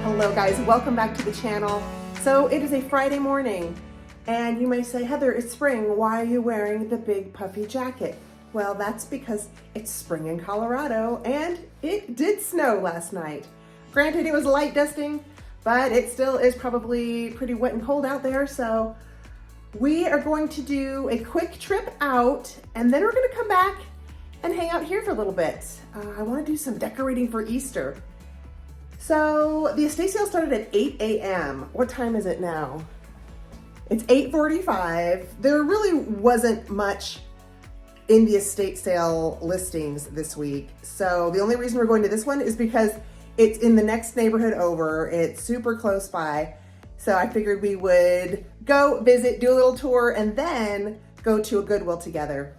Hello guys, welcome back to the channel. So it is a Friday morning and you may say, Heather, it's spring. Why are you wearing the big puffy jacket? Well, that's because it's spring in Colorado and it did snow last night. Granted, it was light dusting, but it still is probably pretty wet and cold out there. So we are going to do a quick trip out and then we're gonna come back and hang out here for a little bit. I wanna do some decorating for Easter. So the estate sale started at 8 a.m. What time is it now? It's 8:45. There really wasn't much in the estate sale listings this week. So the only reason we're going to this one is because it's in the next neighborhood over. It's super close by. So I figured we would go visit, do a little tour, and then go to a Goodwill together.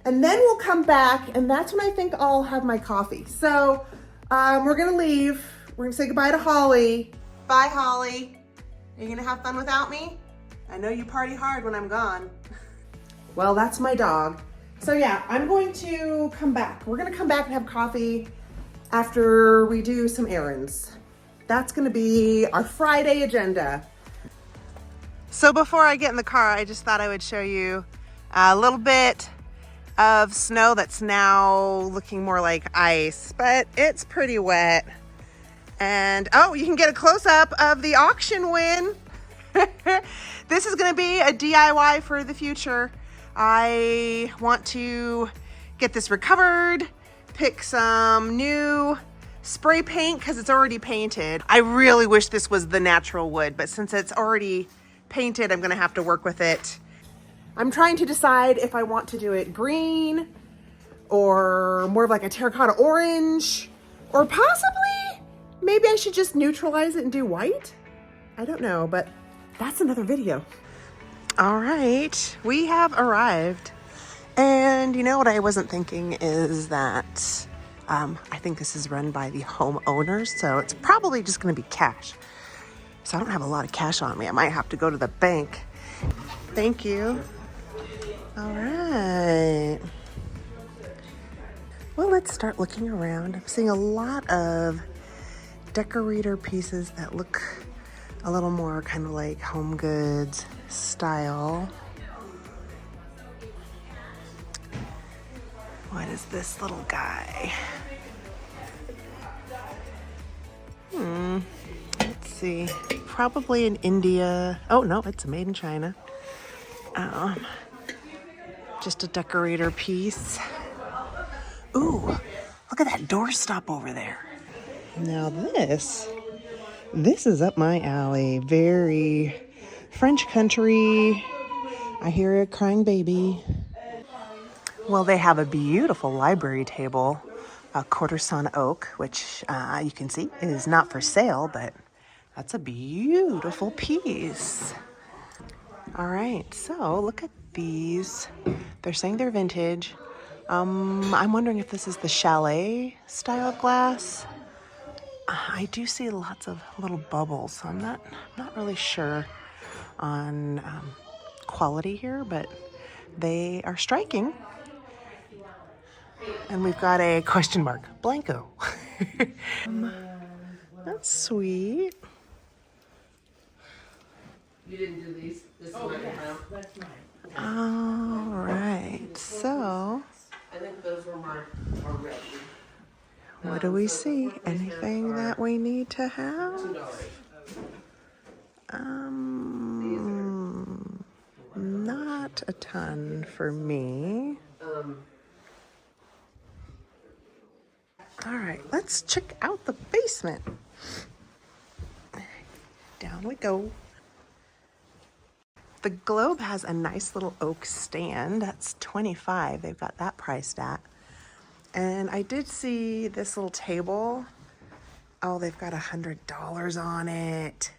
And then we'll come back, and that's when I think I'll have my coffee. So we're gonna leave. We're gonna say goodbye to Holly. Bye, Holly. Are you gonna have fun without me? I know you party hard when I'm gone. Well, that's my dog. So yeah, I'm going to come back. We're gonna come back and have coffee after we do some errands. That's gonna be our Friday agenda. So before I get in the car, I just thought I would show you a little bit of snow that's now looking more like ice, but it's pretty wet. And oh, you can get a close-up of the auction win. This is gonna be a DIY for the future. I want to get this recovered, pick some new spray paint because it's already painted. I really wish this was the natural wood, but since it's already painted, I'm gonna have to work with it. I'm trying to decide if I want to do it green or more of like a terracotta orange, or possibly maybe I should just neutralize it and do white. I don't know, but that's another video. All right, we have arrived. And you know what I wasn't thinking is that I think this is run by the homeowners, so it's probably just gonna be cash. So I don't have a lot of cash on me. I might have to go to the bank. Thank you. All right. Well, let's start looking around. I'm seeing a lot of decorator pieces that look a little more kind of like home goods style. What is this little guy? Let's see. Probably in India. Oh no, it's made in China. Just a decorator piece. Ooh, look at that doorstop over there. Now this is up my alley. Very French country. I hear a crying baby. Well, they have a beautiful library table, a quarter sawn oak, which you can see is not for sale, but that's a beautiful piece. All right, so look at these. They're saying they're vintage. I'm wondering if this is the chalet style of glass. I do see lots of little bubbles, so I'm not really sure on quality here, but they are striking. And we've got a question mark, Blanco. That's sweet. You didn't do these? This is mine. That's mine. All right, so I think those were mine already. what do we see? Anything that we need to have? $2. Not a ton for me. All right, let's check out the basement. Down we go. The Globe has a nice little oak stand. That's $25. They've got that priced at. And I did see this little table. Oh, they've got $100 on it.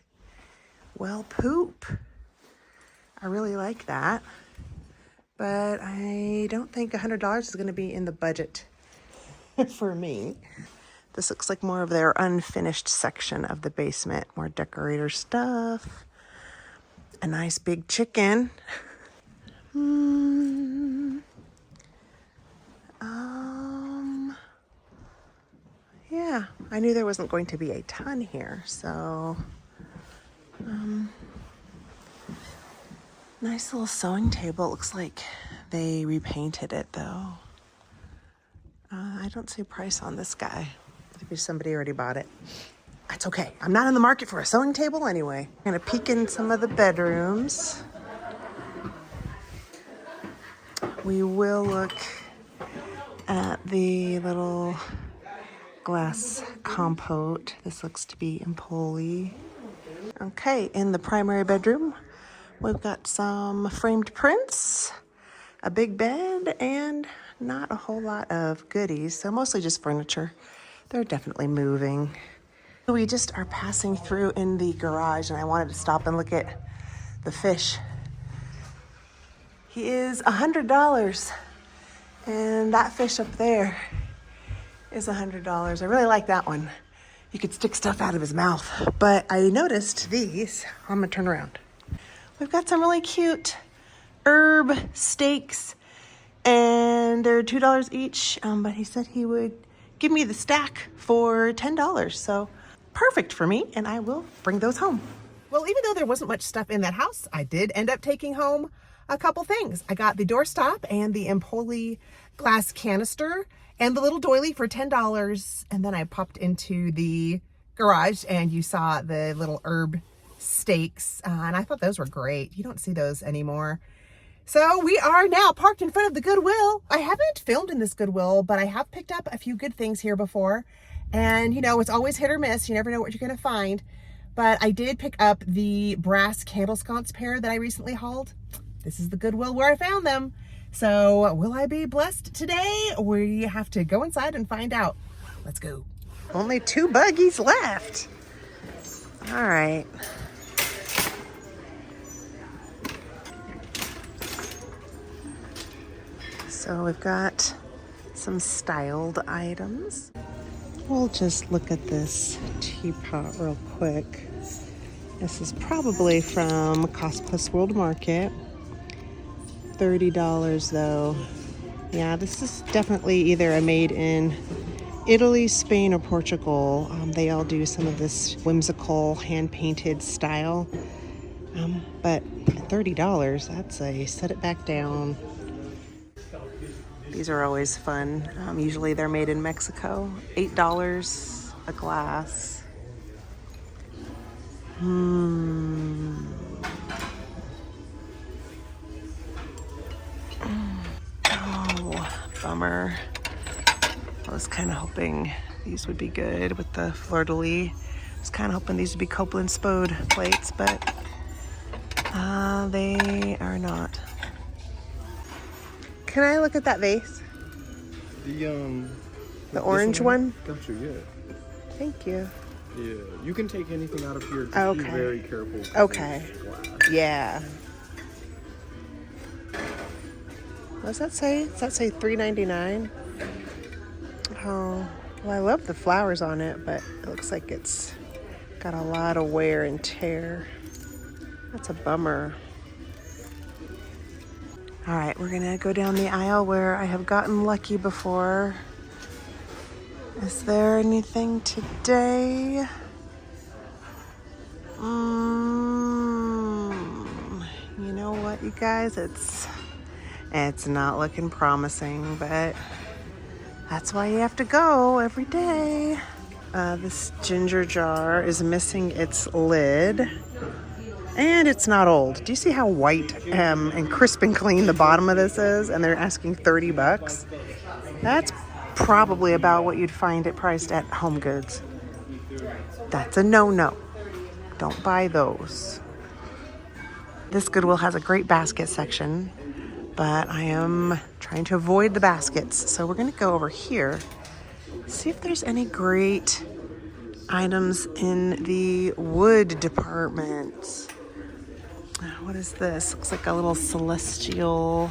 Well, poop. I really like that. But I don't think $100 is going to be in the budget for me. This looks like more of their unfinished section of the basement. More decorator stuff. A nice big chicken. Yeah, I knew there wasn't going to be a ton here, so nice little sewing table. Looks like they repainted it though. I don't see a price on this guy. Maybe somebody already bought it. That's okay. I'm not in the market for a sewing table anyway. I'm gonna peek in some of the bedrooms. We will look at the little glass compote. This looks to be Empoli. Okay, in the primary bedroom, we've got some framed prints, a big bed, and not a whole lot of goodies, so mostly just furniture. They're definitely moving. We just are passing through in the garage, and I wanted to stop and look at the fish. He is $100, and that fish up there is $100. I really like that one. You could stick stuff out of his mouth. But I noticed these. I'm gonna turn around. We've got some really cute herb steaks, and they're $2 each. But he said he would give me the stack for $10. So perfect for me, and I will bring those home. Well, even though there wasn't much stuff in that house, I did end up taking home a couple things. I got the doorstop and the Empoli glass canister and the little doily for $10. And then I popped into the garage and you saw the little herb steaks. And I thought those were great. You don't see those anymore. So we are now parked in front of the Goodwill. I haven't filmed in this Goodwill, but I have picked up a few good things here before. And you know, it's always hit or miss. You never know what you're gonna find. But I did pick up the brass candle sconce pair that I recently hauled. This is the Goodwill where I found them. So will I be blessed today? We have to go inside and find out. Let's go. Only 2 buggies left. All right. So we've got some styled items. We'll just look at this teapot real quick. This is probably from Cost Plus World Market. $30 though. Yeah, this is definitely either a made in Italy, Spain, or Portugal. They all do some of this whimsical hand-painted style. But $30, that's a set it back down. These are always fun. Usually they're made in Mexico. $8 a glass. Oh, bummer. I was kind of hoping these would be good with the fleur-de-lis. I was kind of hoping these would be Copeland Spode plates, but they are not. Can I look at that vase? The orange one? Got you, yeah. Thank you. Yeah, you can take anything out of here. Just Okay. be very careful. Okay. Glass. Yeah. What does that say? Does that say $3.99? Oh, well, I love the flowers on it, but it looks like it's got a lot of wear and tear. That's a bummer. All right, we're gonna go down the aisle where I have gotten lucky before. Is there anything today? You know what, you guys? It's not looking promising, but that's why you have to go every day. This ginger jar is missing its lid. And it's not old. Do you see how white and crisp and clean the bottom of this is? And they're asking $30. That's probably about what you'd find it priced at Home Goods. That's a no-no. Don't buy those. This Goodwill has a great basket section, but I am trying to avoid the baskets. So we're gonna go over here, see if there's any great items in the wood department. What is this? Looks like a little celestial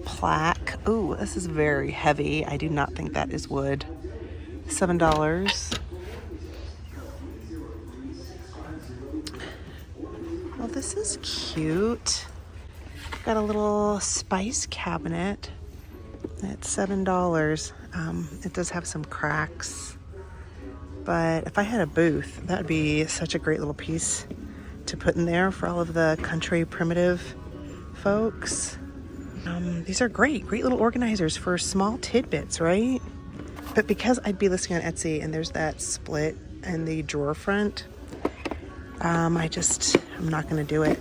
plaque. Ooh, this is very heavy. I do not think that is wood. $7. Well, this is cute. Got a little spice cabinet. It's $7. It does have some cracks. But if I had a booth, that'd be such a great little piece to put in there for all of the country primitive folks. These are great little organizers for small tidbits, right? But because I'd be listing on Etsy and there's that split in the drawer front, I'm not gonna do it.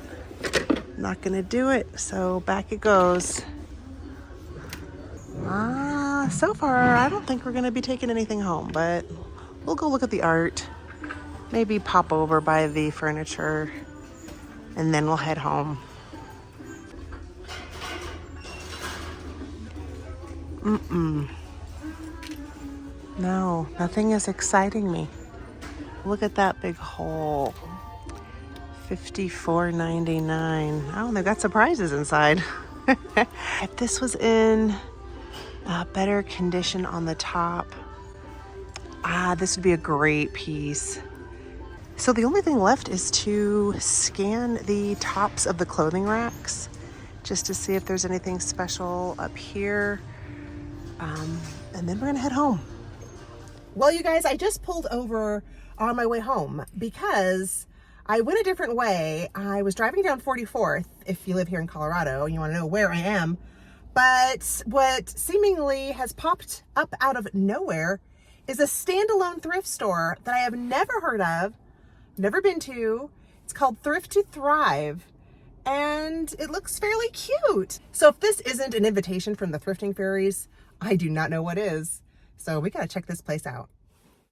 Not gonna do it. So back it goes. So far, I don't think we're gonna be taking anything home, but we'll go look at the art, maybe pop over by the furniture, and then we'll head home. No, nothing is exciting me. Look at that big hole. $54.99. Oh, they've got surprises inside. If this was in better condition on the top, this would be a great piece. So the only thing left is to scan the tops of the clothing racks just to see if there's anything special up here. And then we're gonna head home. Well, you guys, I just pulled over on my way home because I went a different way. I was driving down 44th, if you live here in Colorado and you wanna know where I am. But what seemingly has popped up out of nowhere is a standalone thrift store that I have never heard of, never been to. It's called Thrift to Thrive, and it looks fairly cute. So if this isn't an invitation from the thrifting fairies, I do not know what is. So we gotta check this place out.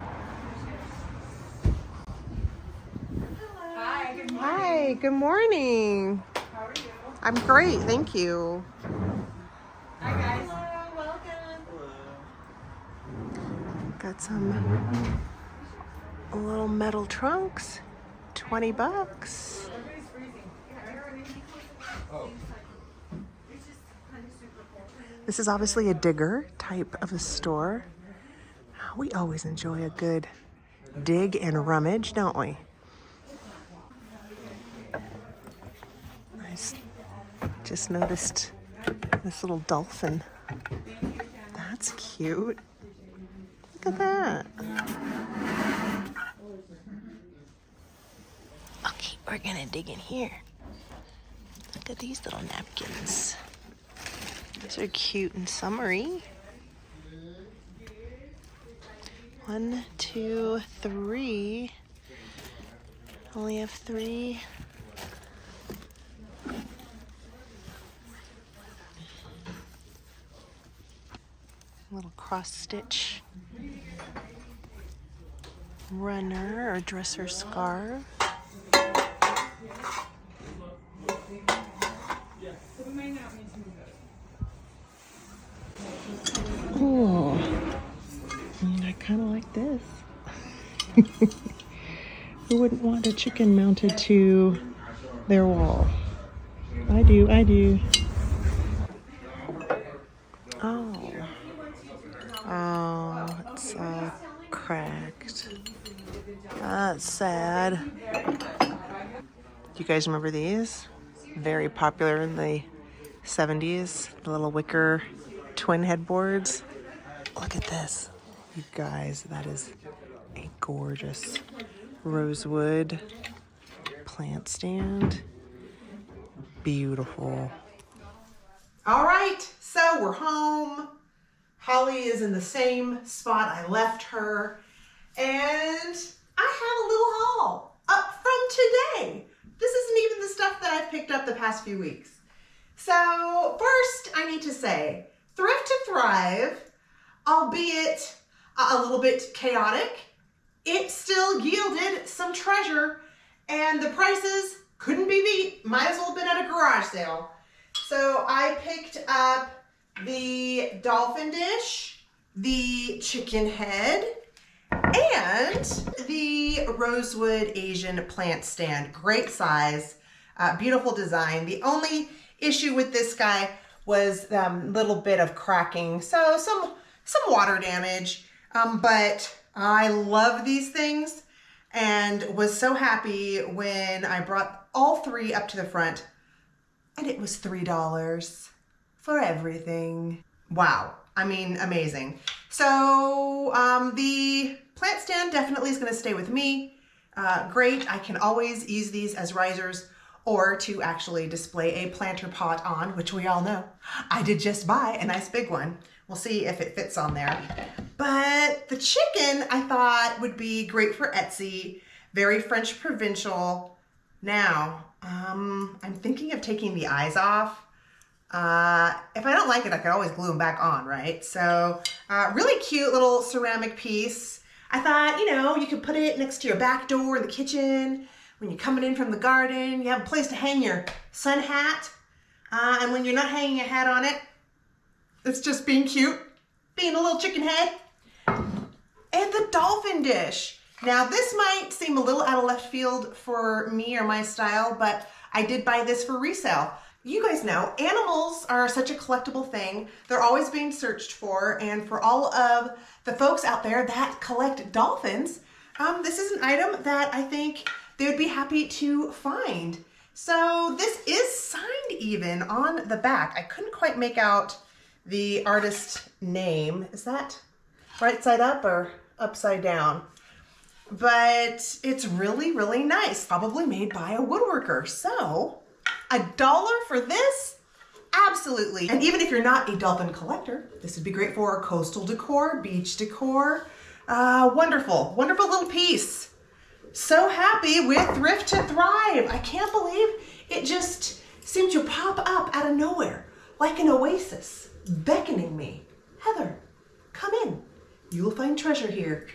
Hi, good morning. Hi, good morning. How are you? I'm great, thank you. Hi, guys. Hello, welcome. Got some little metal trunks, $20. Everybody's freezing. This is obviously a digger type of a store. We always enjoy a good dig and rummage, don't we? Nice. Just noticed this little dolphin. That's cute. Look at that. Okay, we're gonna dig in here. Look at these little napkins. These are cute and summery. 1, 2, 3. Only have 3. Little cross stitch runner or dresser scarf. Oh, I kind of like this. Who wouldn't want a chicken mounted to their wall? I do. Oh, it's all cracked. That's sad. Do you guys remember these? Very popular in the 70s. The little wicker twin headboards. Look at this. You guys, that is a gorgeous rosewood plant stand. Beautiful. All right, so we're home. Holly is in the same spot I left her. And I have a little haul up from today. This isn't even the stuff that I've picked up the past few weeks. So first, I need to say, Thrift to Thrive, albeit a little bit chaotic, it still yielded some treasure, and the prices couldn't be beat. Might as well have been at a garage sale. So I picked up the dolphin dish, the chicken head, and the rosewood Asian plant stand. Great size, beautiful design. The only issue with this guy was a little bit of cracking, so some water damage, but I love these things and was so happy when I brought all 3 up to the front, and it was $3 for everything. Wow, I mean, amazing. So the Plant stand definitely is going to stay with me. Great, I can always use these as risers or to actually display a planter pot on, which we all know. I did just buy a nice big one. We'll see if it fits on there. But the chicken I thought would be great for Etsy. Very French provincial. Now, I'm thinking of taking the eyes off. If I don't like it, I could always glue them back on, right? So, really cute little ceramic piece. I thought, you know, you could put it next to your back door in the kitchen. When you're coming in from the garden, you have a place to hang your sun hat. And when you're not hanging a hat on it, it's just being cute, being a little chicken head. And the dolphin dish. Now, this might seem a little out of left field for me or my style, but I did buy this for resale. You guys know, animals are such a collectible thing. They're always being searched for, and for all of the folks out there that collect dolphins, this is an item that I think they would be happy to find. So this is signed even on the back. I couldn't quite make out the artist name. Is that right side up or upside down? But it's really, really nice. Probably made by a woodworker. So $1 for this? Absolutely. And even if you're not a dolphin collector, this would be great for coastal decor, beach decor. Wonderful, wonderful little piece. So happy with Thrift to Thrive. I can't believe it just seemed to pop up out of nowhere, like an oasis, beckoning me. Heather, come in. You will find treasure here.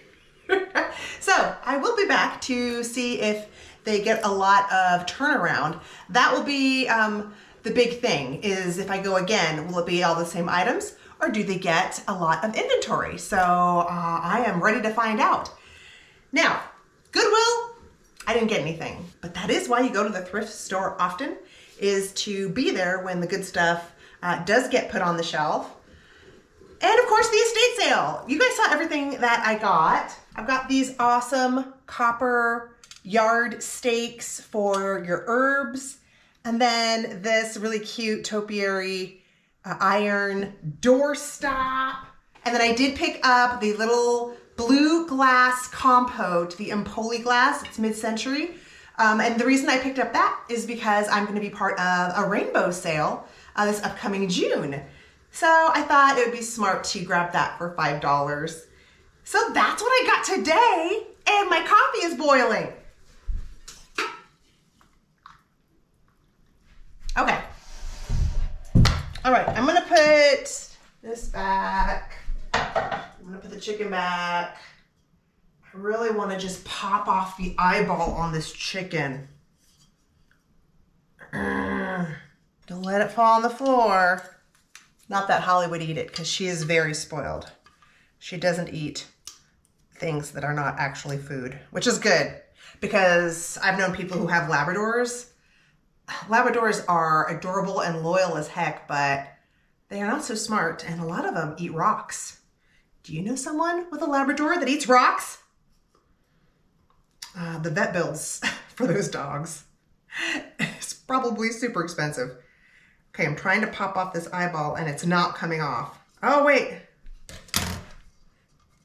So I will be back to see if they get a lot of turnaround. That will be the big thing, is if I go again, will it be all the same items or do they get a lot of inventory? So I am ready to find out. Now, Goodwill, I didn't get anything, but that is why you go to the thrift store often, is to be there when the good stuff does get put on the shelf. And of course the estate sale. You guys saw everything that I got. I've got these awesome copper yard stakes for your herbs. And then this really cute topiary iron doorstop. And then I did pick up the little blue glass compote, the Empoli glass. It's mid-century. And the reason I picked up that is because I'm going to be part of a rainbow sale this upcoming June. So I thought it would be smart to grab that for $5. So that's what I got today. And my coffee is boiling. Okay. All right, I'm going to put this back. I'm going to put the chicken back. I really want to just pop off the eyeball on this chicken. Don't let it fall on the floor. Not that Holly would eat it, because she is very spoiled. She doesn't eat things that are not actually food, which is good, because I've known people who have Labradors. Labradors are adorable and loyal as heck, but they are not so smart, and a lot of them eat rocks. Do you know someone with a Labrador that eats rocks? The vet bills for those dogs. It's probably super expensive. Okay, I'm trying to pop off this eyeball and it's not coming off. Oh, wait.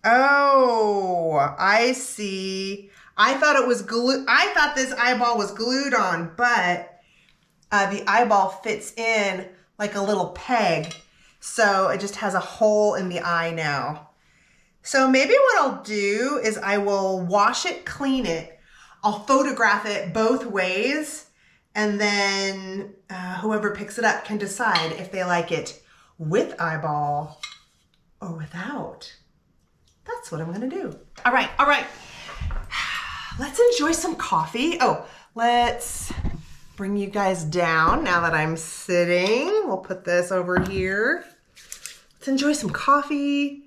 Oh, I see. I thought it was glue. I thought this eyeball was glued on, but the eyeball fits in like a little peg. So it just has a hole in the eye now. So maybe what I'll do is I will wash it, clean it. I'll photograph it both ways. And then whoever picks it up can decide if they like it with eyeball or without. That's what I'm gonna do. All right. Let's enjoy some coffee. Oh, let's bring you guys down now that I'm sitting. We'll put this over here. Let's enjoy some coffee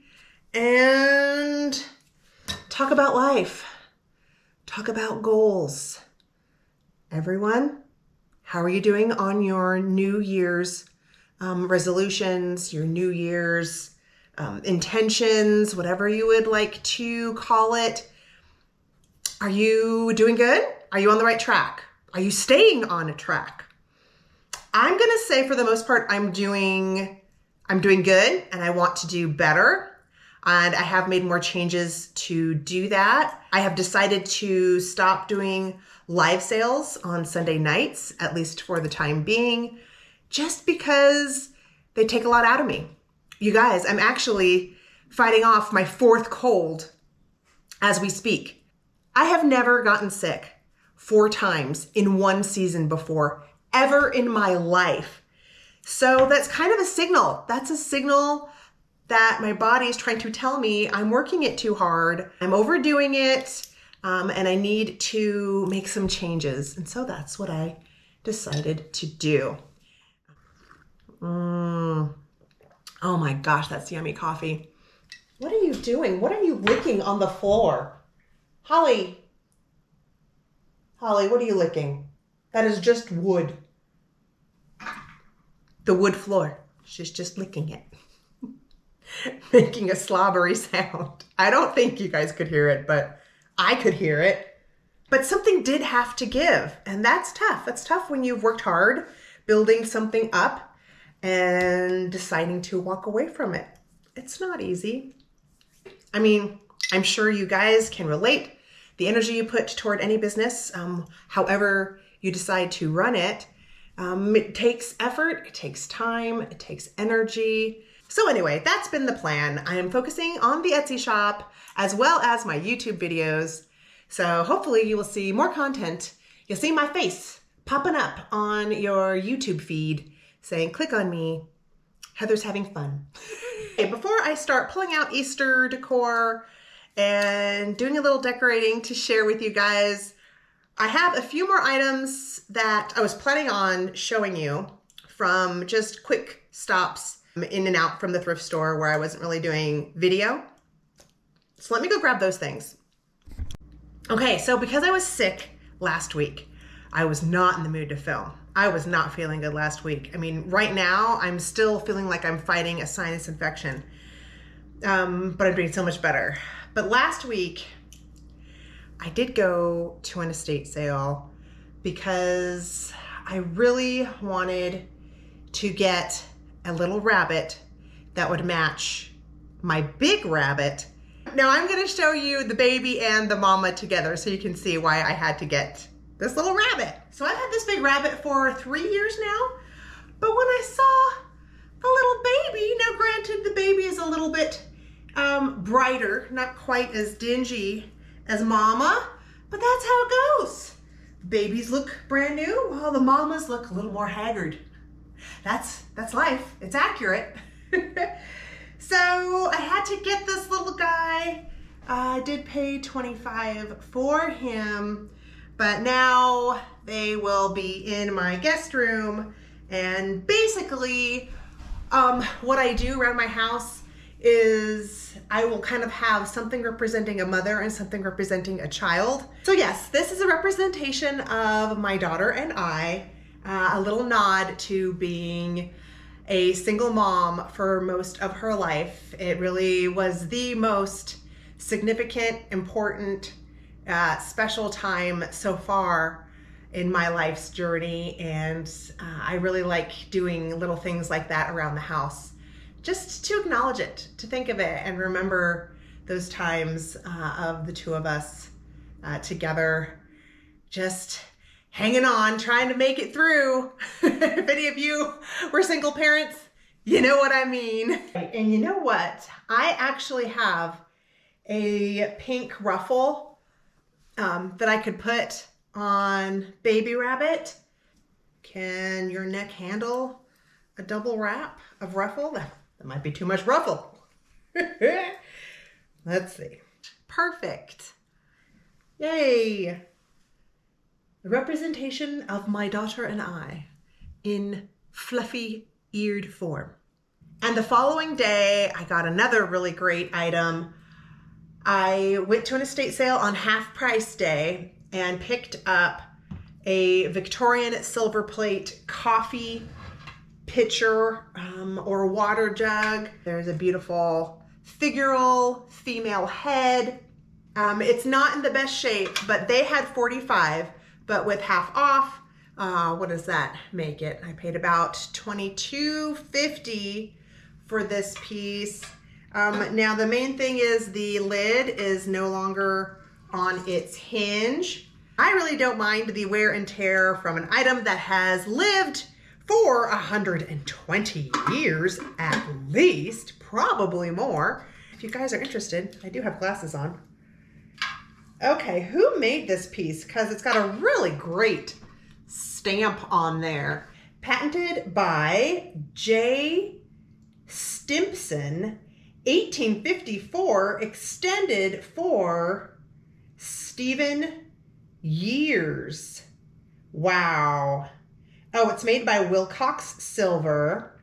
and talk about life. Talk about goals. Everyone, how are you doing on your New Year's resolutions, your New Year's intentions, whatever you would like to call it? Are you doing good? Are you on the right track? Are you staying on a track? I'm gonna say for the most part, I'm doing good and I want to do better. and I have made more changes to do that. I have decided to stop doing live sales on Sunday nights, at least for the time being, just because they take a lot out of me. You guys, I'm actually fighting off my 4th cold as we speak. I have never gotten sick 4 times in one season before, ever in my life. So that's kind of a signal. That's a signal that my body is trying to tell me I'm working it too hard, I'm overdoing it, and I need to make some changes. And so that's what I decided to do. Oh my gosh, that's yummy coffee. What are you doing? What are you licking on the floor? Holly, what are you licking? That is just wood. The wood floor. She's just licking it. Making a slobbery sound. I don't think you guys could hear it, but I could hear it. But something did have to give, and that's tough. That's tough when you've worked hard building something up and deciding to walk away from it. It's not easy. I mean, I'm sure you guys can relate. The energy you put toward any business, however you decide to run it, it takes effort, it takes time, it takes energy. So anyway, that's been the plan. I am focusing on the Etsy shop as well as my YouTube videos. So hopefully you will see more content. You'll see my face popping up on your YouTube feed saying, click on me, Heather's having fun. Okay, before I start pulling out Easter decor and doing a little decorating to share with you guys, I have a few more items that I was planning on showing you from just quick stops in and out from the thrift store where I wasn't really doing video. So let me go grab those things. Okay, so because I was sick last week, I was not in the mood to film. I was not feeling good last week. I mean, right now, I'm still feeling like I'm fighting a sinus infection, but I'm doing so much better. But last week, I did go to an estate sale because I really wanted to get a little rabbit that would match my big rabbit. Now I'm gonna show you the baby and the mama together so you can see why I had to get this little rabbit. So I've had this big rabbit for 3 years now, but when I saw the little baby, now granted the baby is a little bit brighter, not quite as dingy as mama, but that's how it goes. Babies look brand new, while the mamas look a little more haggard. That's life. It's accurate. So I had to get this little guy. I did pay $25 for him, but now they will be in my guest room. And basically, what I do around my house is I will kind of have something representing a mother and something representing a child. So yes, this is a representation of my daughter and I. A little nod to being a single mom for most of her life. It really was the most significant, important, special time so far in my life's journey. And I really like doing little things like that around the house, just to acknowledge it, to think of it and remember those times of the two of us together, just hanging on, trying to make it through. If any of you were single parents, you know what I mean. And you know what? I actually have a pink ruffle that I could put on baby rabbit. Can your neck handle a double wrap of ruffle? That might be too much ruffle. Let's see. Perfect. Yay. The representation of my daughter and I in fluffy eared form. And the following day, I got another really great item. I went to an estate sale on half price day and picked up a Victorian silver plate coffee pitcher or water jug. There's a beautiful figural female head. It's not in the best shape, but they had 45. But with half off, what does that make it? I paid about $22.50 for this piece. Now the main thing is the lid is no longer on its hinge. I really don't mind the wear and tear from an item that has lived for 120 years at least, probably more. If you guys are interested, I do have glasses on. Okay, who made this piece? Because it's got a really great stamp on there. Patented by J. Stimpson, 1854, extended for 7 years. Wow. Oh, it's made by Wilcox Silver,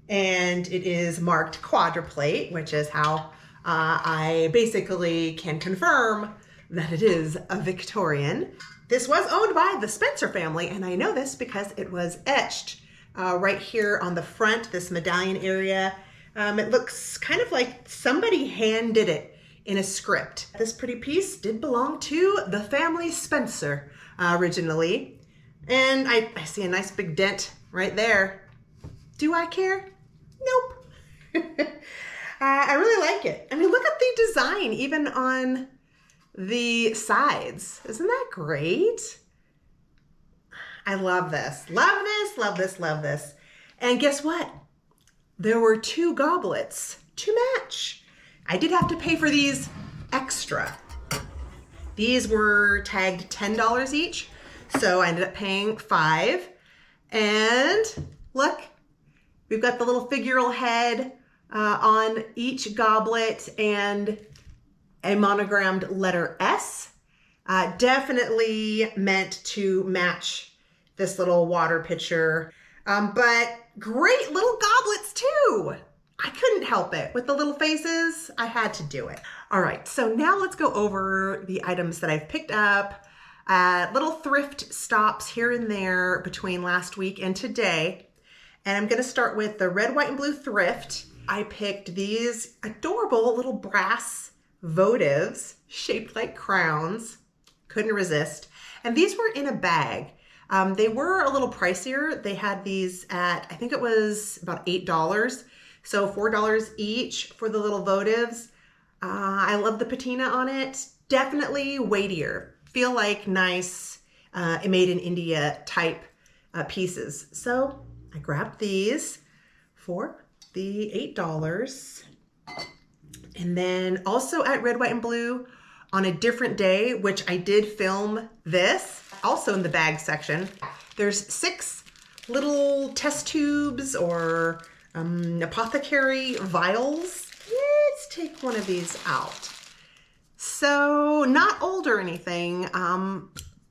and it is marked quadruplate, which is how I basically can confirm that it is a Victorian. This was owned by the Spencer family, and I know this because it was etched right here on the front, this medallion area. It looks kind of like somebody hand did it in a script. This pretty piece did belong to the family Spencer originally. And I see a nice big dent right there. Do I care? Nope. I really like it. I mean, look at the design even on the sides. Isn't that great? I love this. Love this, love this, love this. And guess what? There were 2 goblets to match. I did have to pay for these extra. These were tagged $10 each, so I ended up paying $5. And look, we've got the little figural head on each goblet and a monogrammed letter S. Definitely meant to match this little water pitcher. But great little goblets too. I couldn't help it. With the little faces, I had to do it. All right, so now let's go over the items that I've picked up at little thrift stops here and there between last week and today. And I'm gonna start with the red, white, and blue thrift. I picked these adorable little brass votives shaped like crowns. Couldn't resist. And these were in a bag. They were a little pricier. They had these at, I think it was about $8. So $4 each for the little votives. I love the patina on it. Definitely weightier. Feel like nice made in India type pieces. So I grabbed these for the $8. And then also at Red, White, and Blue on a different day, which I did film this, also in the bag section, there's 6 little test tubes or apothecary vials. Let's take one of these out. So not old or anything.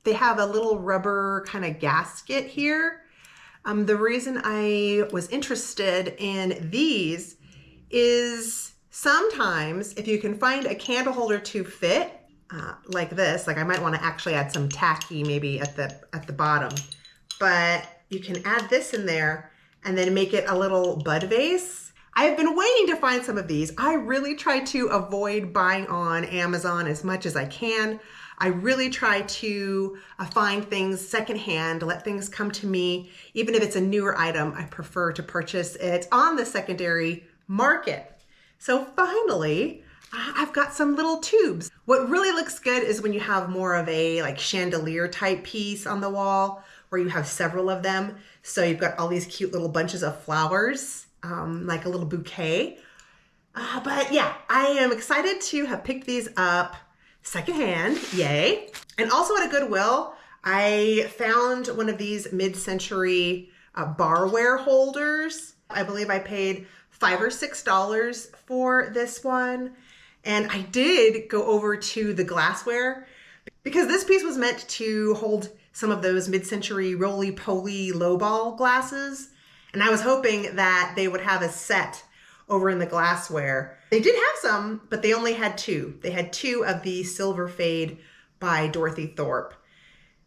They have a little rubber kind of gasket here. The reason I was interested in these is sometimes if you can find a candle holder to fit like this, like I might want to actually add some tacky maybe at the bottom, but you can add this in there and then make it a little bud vase. I've been waiting to find some of these. I really try to avoid buying on Amazon as much as I can. I really try to find things secondhand, let things come to me. Even if it's a newer item, I prefer to purchase it on the secondary market. So finally, I've got some little tubes. What really looks good is when you have more of a like chandelier type piece on the wall where you have several of them. So you've got all these cute little bunches of flowers, like a little bouquet. But yeah, I am excited to have picked these up secondhand, yay. And also at a Goodwill, I found one of these mid-century barware holders. I believe I paid $5 or $6 for this one. And I did go over to the glassware because this piece was meant to hold some of those mid-century roly-poly lowball glasses. And I was hoping that they would have a set over in the glassware. They did have some, but they only had 2. They had 2 of the Silver Fade by Dorothy Thorpe.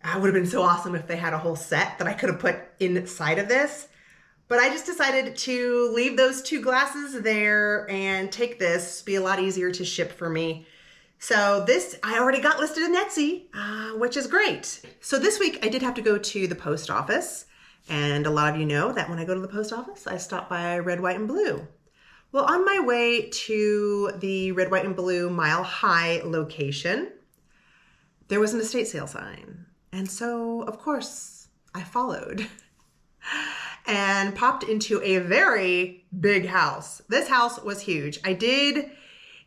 It would have been so awesome if they had a whole set that I could have put inside of this. But I just decided to leave those 2 glasses there and take this. It'd be a lot easier to ship for me. So this I already got listed in Etsy, which is great. So this week I did have to go to the post office. And a lot of you know that when I go to the post office, I stop by Red, White, and Blue. Well, on my way to the Red, White, and Blue Mile High location, there was an estate sale sign. And so, of course, I followed and popped into a very big house. This house was huge. I did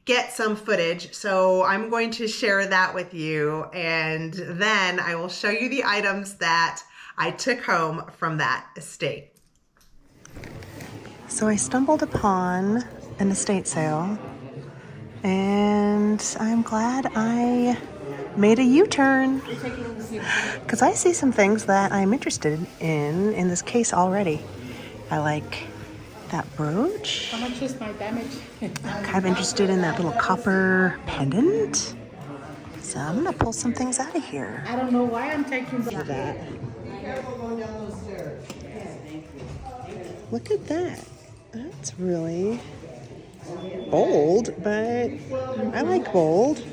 get some footage, so I'm going to share that with you, and then I will show you the items that I took home from that estate. So I stumbled upon an estate sale, and I'm glad I made a U-turn because I see some things that I'm interested in this case already. I like that brooch. How much is my damage? I'm kind of interested in that little copper pendant. So I'm gonna pull some things out of here. I don't know why I'm taking That. Look at that. That's really bold, but I like bold.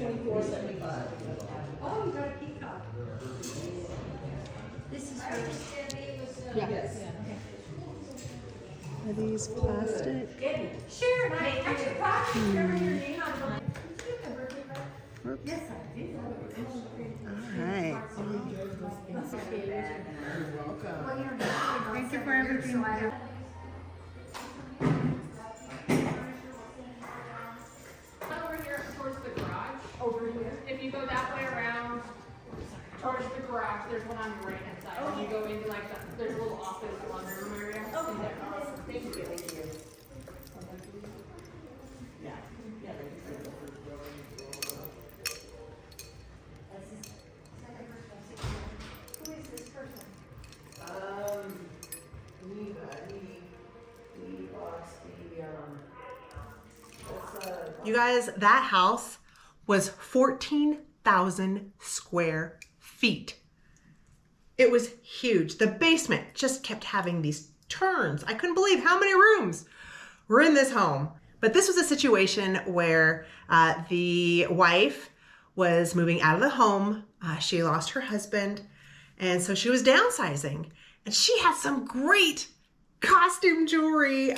Are these plastic? Sure, I actually thought you remember your name on Oops. All right. Thank you for everything. Over here towards the garage. Over here. If you go that way around towards the garage, there's one on your right hand side. And you go into like there's a little office laundry room area. Okay. Thank you. Thank you. Who is this person? He bought the, You guys, that house was 14,000 square feet. It was huge. The basement just kept having these turns. I couldn't believe how many rooms were in this home. But this was a situation where the wife was moving out of the home. She lost her husband, and so she was downsizing. And she had some great costume jewelry.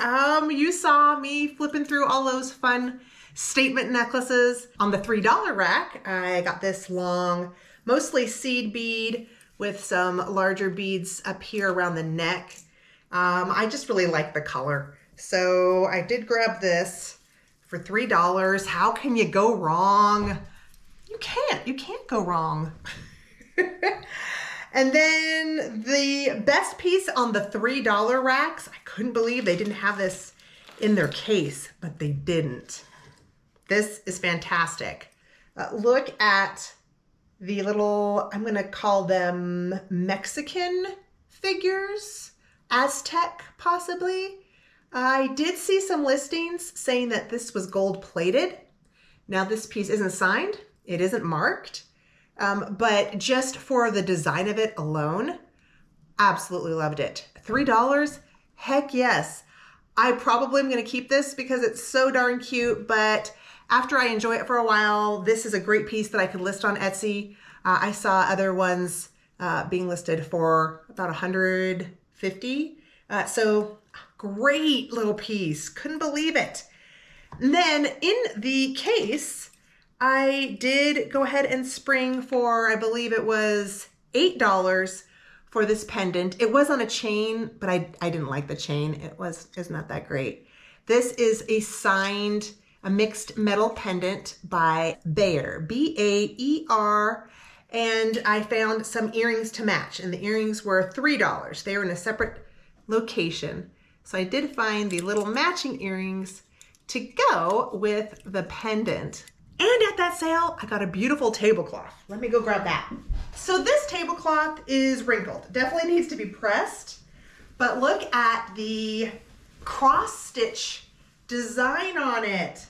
You saw me flipping through all those fun statement necklaces. On the $3 rack, I got this long, mostly seed bead with some larger beads up here around the neck. I just really like the color. So I did grab this for $3. How can you go wrong? You can't go wrong. And then the best piece on the $3 racks, I couldn't believe they didn't have this in their case, but they didn't. This is fantastic. Look at the little, I'm gonna call them Mexican figures, Aztec possibly. I did see some listings saying that this was gold plated. Now this piece isn't signed, it isn't marked. But just for the design of it alone, absolutely loved it. $3? Heck yes. I probably am going to keep this because it's so darn cute, but after I enjoy it for a while, this is a great piece that I could list on Etsy. I saw other ones being listed for about $150. So great little piece. Couldn't believe it. And then in the case, I did go ahead and spring for, I believe it was $8 for this pendant. It was on a chain, but I didn't like the chain. It's not that great. This is a mixed metal pendant by Baer, B-A-E-R. And I found some earrings to match, and the earrings were $3. They were in a separate location. So I did find the little matching earrings to go with the pendant. And at that sale, I got a beautiful tablecloth. Let me go grab that. So this tablecloth is wrinkled. Definitely needs to be pressed. But look at the cross stitch design on it.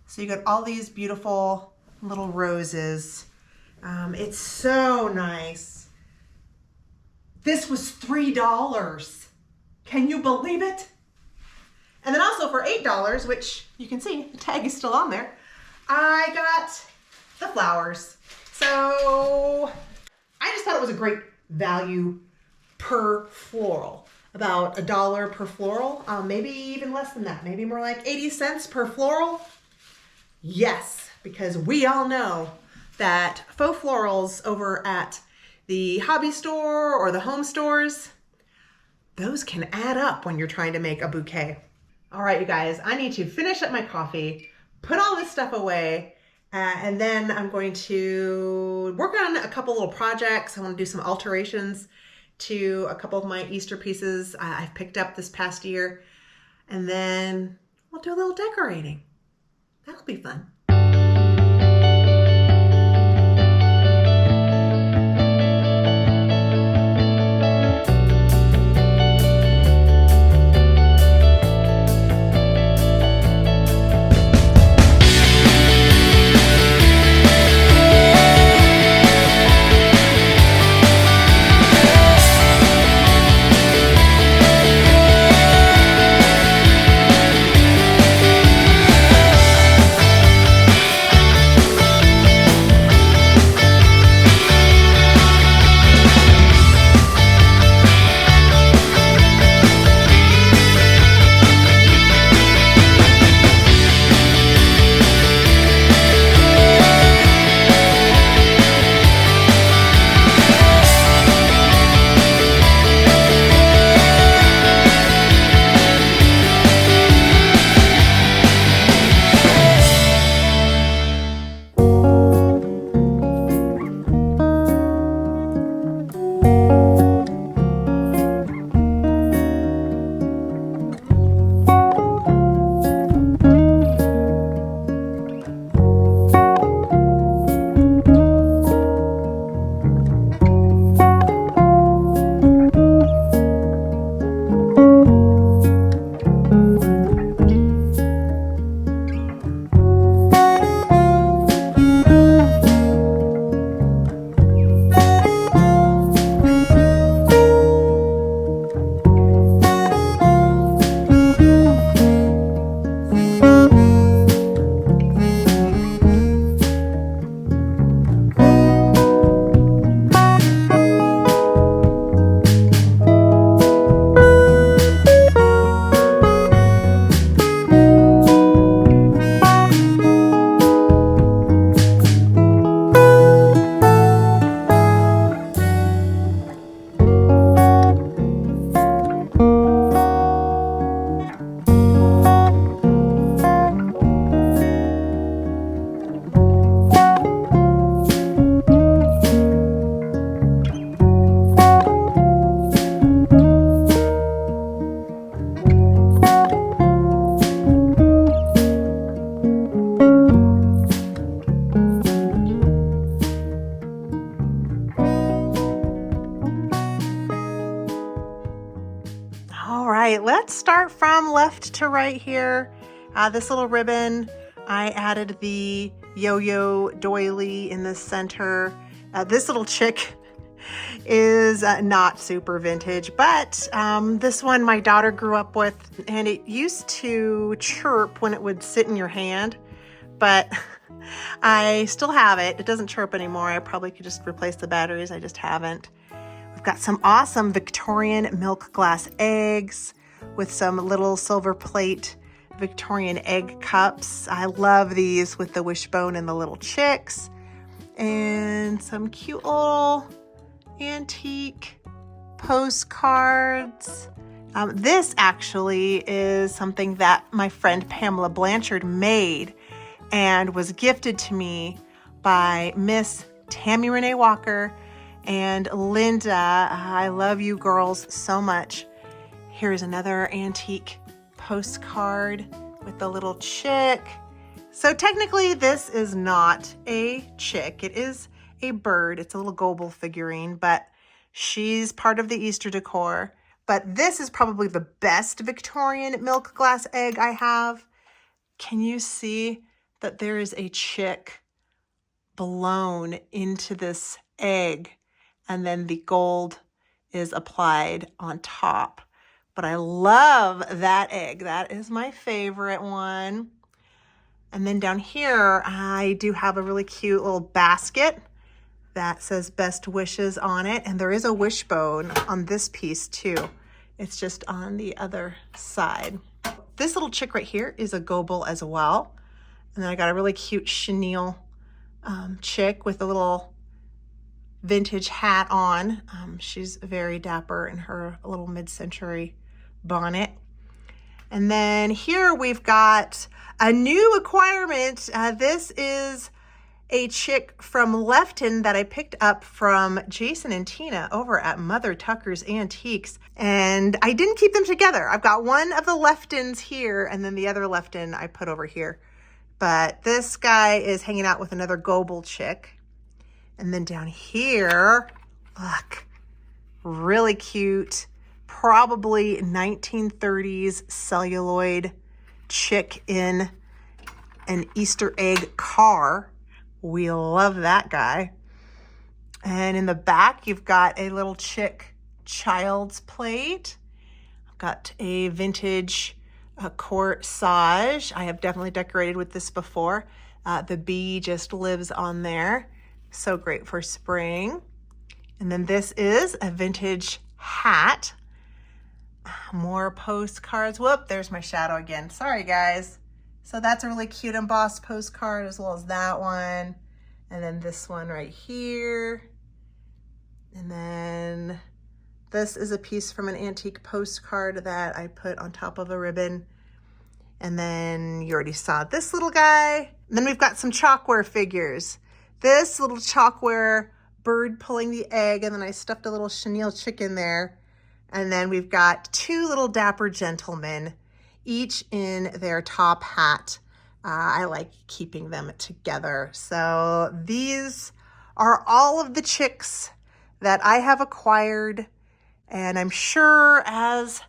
So you got all these beautiful little roses. It's so nice. This was $3. Can you believe it? And then also for $8, which you can see, the tag is still on there, I got the flowers. So I just thought it was a great value per floral. about $1 per floral, maybe even less than that, maybe more like 80 cents per floral. Yes, because we all know that faux florals over at the hobby store or the home stores, those can add up when you're trying to make a bouquet. All right, you guys, I need to finish up my coffee, put all this stuff away, and then I'm going to work on a couple little projects. I want to do some alterations to a couple of my Easter pieces I've picked up this past year, and then we'll do a little decorating. That'll be fun. Let's start from left to right here. This little ribbon, I added the yo-yo doily in the center. This little chick is not super vintage, but this one my daughter grew up with, and it used to chirp when it would sit in your hand, but I still have it. It doesn't chirp anymore. I probably could just replace the batteries. I just haven't. We've got some awesome Victorian milk glass eggs with some little silver plate Victorian egg cups. I love these with the wishbone and the little chicks, and some cute little antique postcards. This actually is something that my friend Pamela Blanchard made and was gifted to me by Miss Tammy Renee Walker and Linda. I love you girls so much. Here's another antique postcard with the little chick. So technically this is not a chick. It is a bird. It's a little Goodwill figurine, but she's part of the Easter decor. But this is probably the best Victorian milk glass egg I have. Can you see that there is a chick blown into this egg, and then the gold is applied on top? But I love that egg. That is my favorite one. And then down here, I do have a really cute little basket that says best wishes on it. And there is a wishbone on this piece too. It's just on the other side. This little chick right here is a Goodwill as well. And then I got a really cute chenille chick with a little vintage hat on. She's very dapper in her little mid-century bonnet. And then here we've got a new acquirement. This is a chick from Lefton that I picked up from Jason and Tina over at Mother Tucker's Antiques. And I didn't keep them together. I've got one of the Leftons here and then the other Lefton I put over here. But this guy is hanging out with another Goodwill chick. And then down here, look, really cute, probably 1930s celluloid chick in an Easter egg car. We love that guy. And in the back, you've got a little chick child's plate. I've got a vintage corsage. I have definitely decorated with this before. The bee just lives on there. So great for spring. And then this is a vintage hat. More postcards. Whoop, there's my shadow again. Sorry, guys. So that's a really cute embossed postcard, as well as that one. And then this one right here. And then this is a piece from an antique postcard that I put on top of a ribbon. And then you already saw this little guy. And then we've got some chalkware figures. This little chalkware bird pulling the egg, and then I stuffed a little chenille chick in there. And then we've got two little dapper gentlemen, each in their top hat. I like keeping them together. So these are all of the chicks that I have acquired. And I'm sure as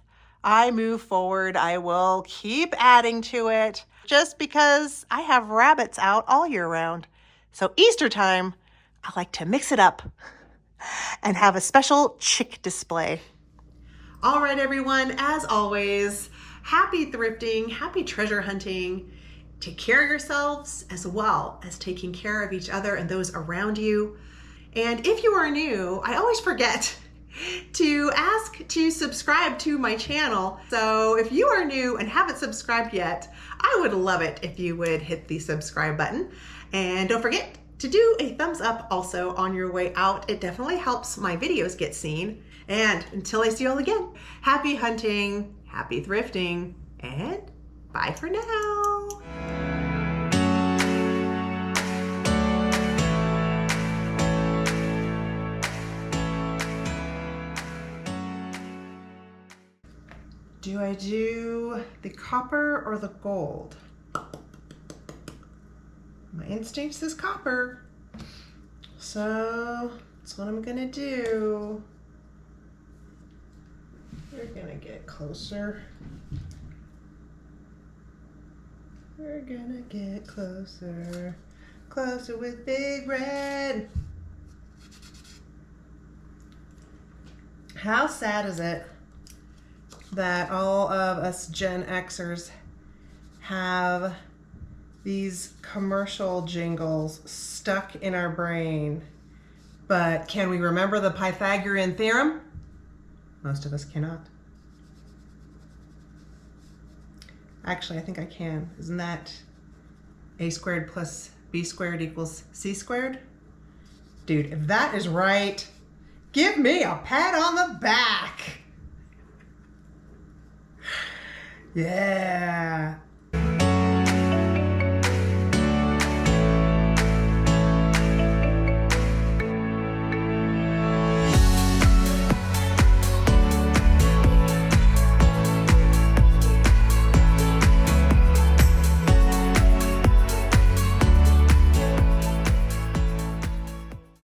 I move forward, I will keep adding to it just because I have rabbits out all year round. So Easter time, I like to mix it up and have a special chick display. All right, everyone, as always, happy thrifting, happy treasure hunting. Take care of yourselves as well as taking care of each other and those around you. And if you are new, I always forget to ask to subscribe to my channel. So if you are new and haven't subscribed yet, I would love it if you would hit the subscribe button. And don't forget to do a thumbs up also on your way out. It definitely helps my videos get seen. And until I see you all again, happy hunting, happy thrifting, and bye for now. Do I do the copper or the gold? My instinct says copper. So that's what I'm gonna do. We're gonna get closer. We're gonna get closer. Closer with Big Red. How sad is it that all of us Gen Xers have these commercial jingles stuck in our brain, but can we remember the Pythagorean theorem? Most of us cannot. Actually, I think I can. Isn't that a squared plus b squared equals c squared? Dude, if that is right, give me a pat on the back. Yeah.